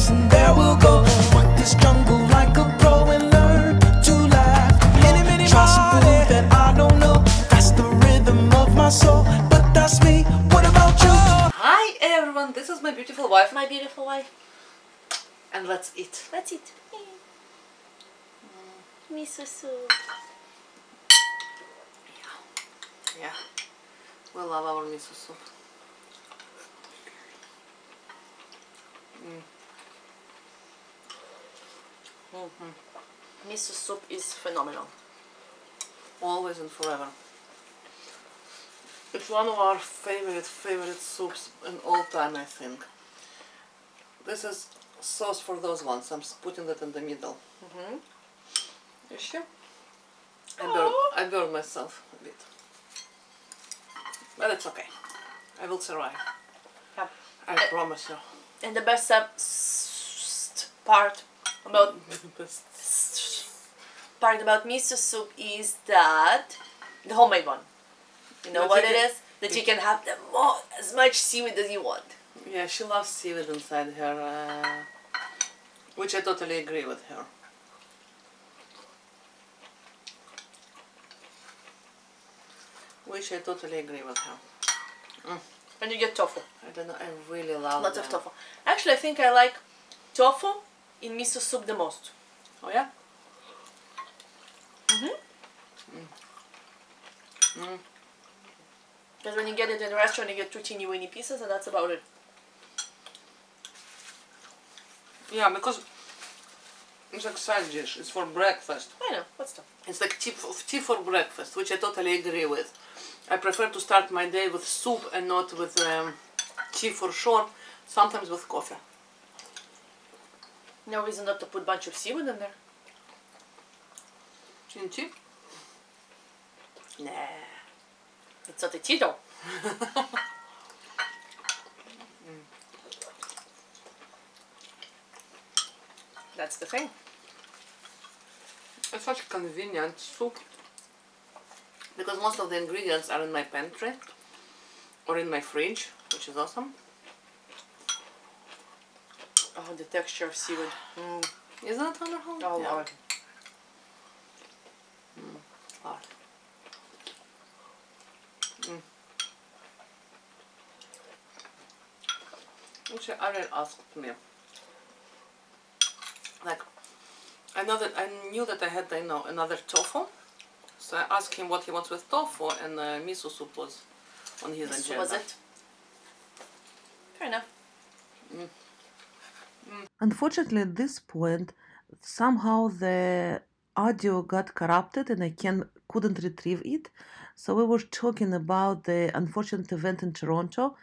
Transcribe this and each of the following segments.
this and there we'll go. Work this jungle like a pro and learn to laugh. Try some food that I don't know. That's the rhythm of my soul. But that's me. What about you? Hi everyone, this is my beautiful wife. My beautiful wife. And let's eat. Let's eat. Miso soup. Yeah. We love our miso soup. Miso soup is phenomenal. Always and forever. It's one of our favorite soups in all time, I think. This is sauce for those ones. I'm putting that in the middle. You sure? I burned myself a bit. But it's okay. I will survive. Yep. I promise you. And the best part about miso soup is that the homemade one. You know what it is? That you can have as much seaweed as you want. Yeah, she loves seaweed inside her, which I totally agree with her. Which I totally agree with her. And you get tofu. I don't know, I really love lots of tofu. Actually, I think I like tofu in miso soup the most. Oh yeah? Because when you get it in a restaurant, you get 2 teeny weeny pieces, and that's about it. Yeah, because it's like side dish. It's for breakfast. I know. What's that? It's like tea for breakfast, which I totally agree with. I prefer to start my day with soup and not with tea for sure. Sometimes with coffee. No reason not to put a bunch of seaweed in there. In tea? Nah. It's not a tea though. That's the thing. It's such a convenient soup. Because most of the ingredients are in my pantry or in my fridge, which is awesome. Oh, the texture of seaweed. Isn't it wonderful? Oh, yeah. Lord. Lord. Actually, Ariel asked me. Like, I knew that I had, another tofu. So I asked him what he wants with tofu, and miso soup was on his agenda. Was it? Fair enough. Unfortunately, at this point, somehow the audio got corrupted and I couldn't retrieve it. So we were talking about the unfortunate event in Toronto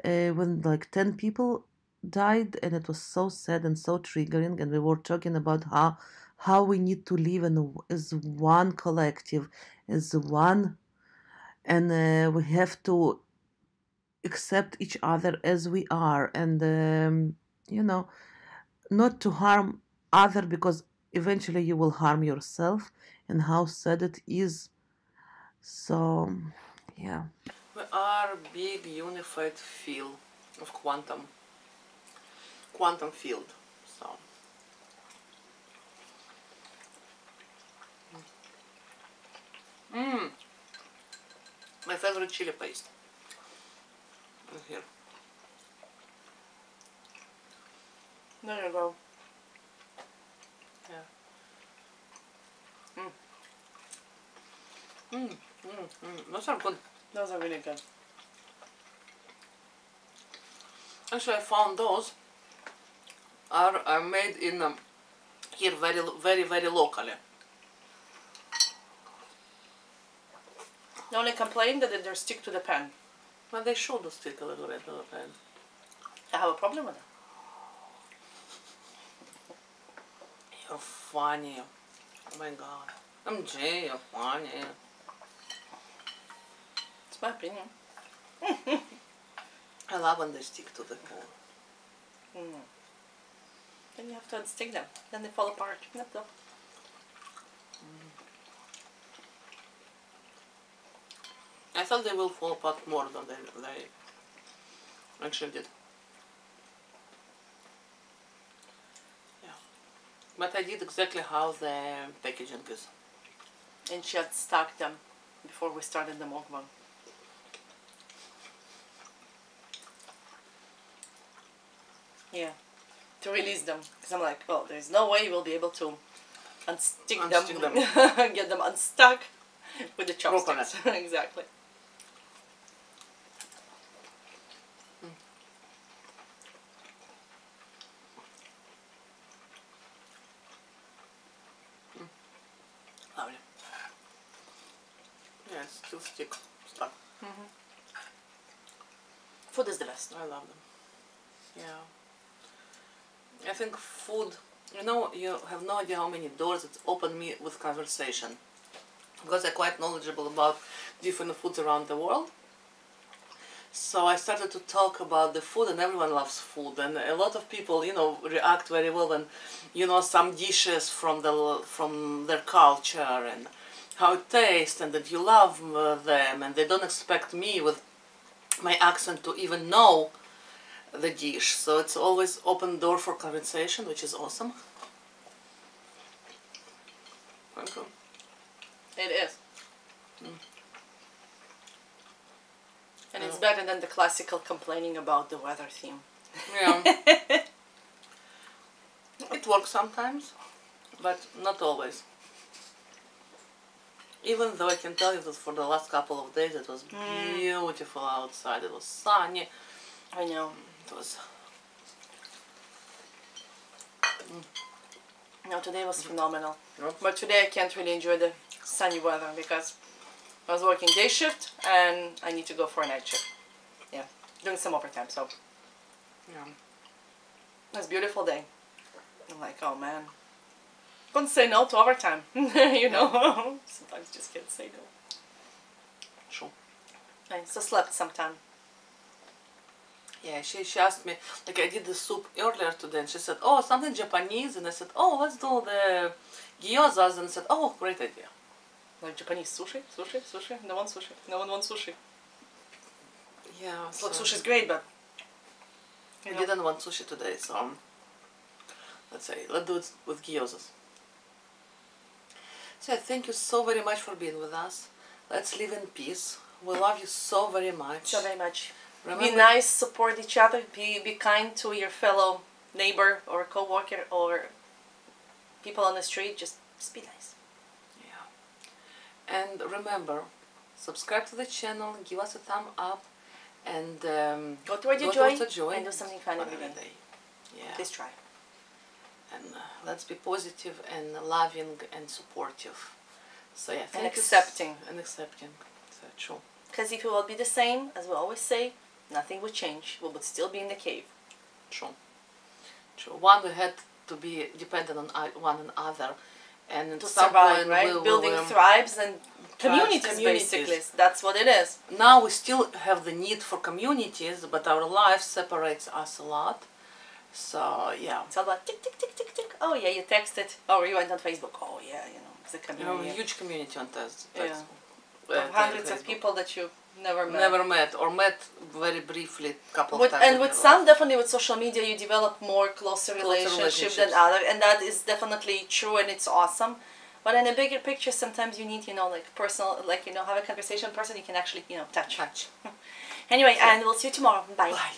when like 10 people died, and it was so sad and so triggering, and we were talking about how we need to live as one collective, as one, and we have to accept each other as we are, and not to harm other, because eventually you will harm yourself, and how sad it is. So yeah, we are a big unified field of quantum field. So my favorite chili paste is here. There you go. Yeah. Those are good. Those are really good. Actually, I found those are made in here very locally. The only complaint that they stick to the pan. Well, they should stick a little bit to the pan. I have a problem with it. You're funny. Oh my god. MJ, you're funny. It's my opinion. I love when they stick to the pan. Then you have to unstick them. Then they fall apart. That's all. I thought they will fall apart more than they actually did. But I did exactly how the packaging is. And she had stacked them before we started the Mok-Bang. Yeah, to release them. Because I'm like, well, there's no way we'll be able to unstick them. Get them unstuck with the chopsticks. Exactly. Lovely. Yeah, it's still stuck. Food is the best. I love them. Yeah. I think food, you know, you have no idea how many doors it's opened me with conversation. Because I'm quite knowledgeable about different foods around the world. So I started to talk about the food, and everyone loves food. And a lot of people, you know, react very well when, you know, some dishes from their culture and how it tastes, and that you love them, and they don't expect me with my accent to even know the dish. So it's always open door for conversation, which is awesome. Thank you. It is. And it's better than the classical complaining about the weather theme. Yeah. It works sometimes, but not always. Even though I can tell you that for the last couple of days it was beautiful outside, it was sunny. I know. It was... No, today was phenomenal. Yep. But today I can't really enjoy the sunny weather because I was working day shift and I need to go for a night shift. Yeah, doing some overtime, so Yeah. it was a beautiful day. I'm like, oh man. Couldn't say no to overtime, you know. Sometimes just can't say no. Sure. I so slept sometime. Yeah, she asked me, like I did the soup earlier today, and she said, oh, something Japanese, and I said, oh, let's do the gyozas, and I said, oh, great idea. Like Japanese sushi? Sushi? Sushi? No one sushi. No one wants sushi. Yeah. Look, sushi's great, but I didn't want sushi today, so let's say, let's do it with gyozas. So thank you so very much for being with us. Let's live in peace. We love you so very much. So very much. Remember, be nice, support each other, be kind to your fellow neighbor or co-worker or people on the street. Just be nice. Yeah. And remember, subscribe to the channel, give us a thumb up, and go to where you joy and do something fun every day. Yeah. Please try. And let's be positive and loving and supportive. So yeah, and accepting. And accepting. So true. Because if it will be the same, as we always say, nothing would change. We would still be in the cave. True. True. One, we had to be dependent on one another, and to survive, right? Building tribes and communities, basically. That's what it is. Now we still have the need for communities, but our life separates us a lot. So yeah. It's all about tick, tick, tick, tick, tick. Oh yeah, you texted. Oh, you went on Facebook. Oh yeah, you know, it's a community. You know, a huge community on Facebook. Yeah. Hundreds of people that you never met. Or met very briefly a couple of times. And with some, definitely with social media, you develop more closer relationships than other, and that is definitely true, and it's awesome. But in a bigger picture, sometimes you need, you know, like personal, like, you know, have a conversation person you can actually, you know, touch. Anyway, and we'll see you tomorrow. Bye. Bye.